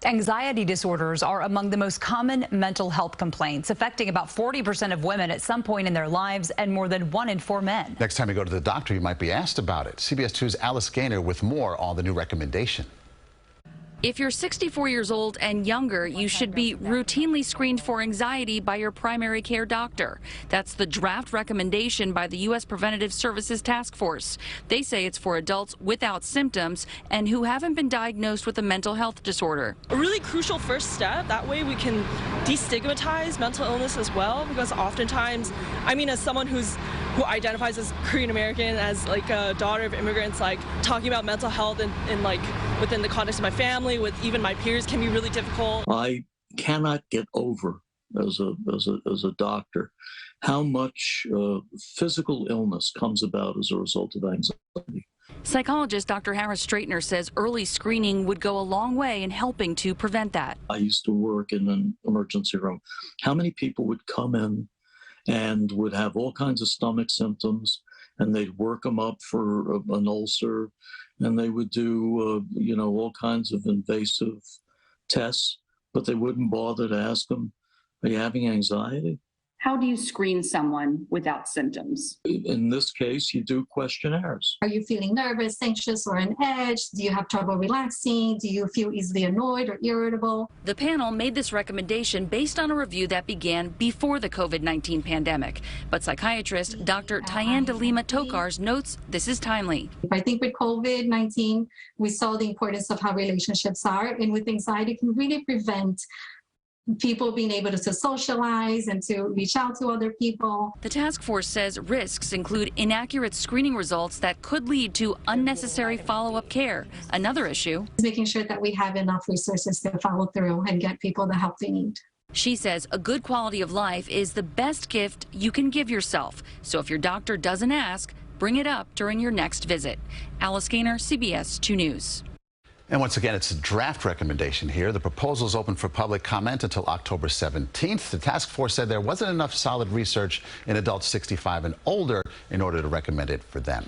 Anxiety disorders are among the most common mental health complaints, affecting about 40% of women at some point in their lives and more than 1 in 4 men. Next time you go to the doctor, you might be asked about it. CBS 2's Alice Gaynor with more on the new recommendation. If you're 64 years old and younger, you should be routinely screened for anxiety by your primary care doctor. That's the draft recommendation by the U.S. Preventative Services Task Force. They say it's for adults without symptoms and who haven't been diagnosed with a mental health disorder. A really crucial first step. That way we can destigmatize mental illness as well, because oftentimes, as someone who identifies as Korean American, as like a daughter of immigrants, like talking about mental health in like within the context of my family, with even my peers, can be really difficult. I cannot get over as a doctor how much physical illness comes about as a result of anxiety. Psychologist Dr. Harris Straightner says early screening would go a long way in helping to prevent that. I used to work in an emergency room. How many people would come in and would have all kinds of stomach symptoms, and they'd work them up for an ulcer, and they would do, all kinds of invasive tests, but they wouldn't bother to ask them, are you having anxiety? How do you screen someone without symptoms? In this case, you do questionnaires. Are you feeling nervous, anxious, or on edge? Do you have trouble relaxing? Do you feel easily annoyed or irritable? The panel made this recommendation based on a review that began before the COVID-19 pandemic. But psychiatrist Dr. Tyann DeLima Tokars notes this is timely. I think with COVID-19, we saw the importance of how relationships are, and with anxiety, it can really prevent people being able to socialize and to reach out to other people. The task force says risks include inaccurate screening results that could lead to unnecessary follow-up care. Another issue, making sure that we have enough resources to follow through and get people the help they need. She says a good quality of life is the best gift you can give yourself. So if your doctor doesn't ask, bring it up during your next visit. Alice Gaynor, CBS 2 News. And once again, it's a draft recommendation here. The proposal is open for public comment until October 17th. The task force said there wasn't enough solid research in adults 65 and older in order to recommend it for them.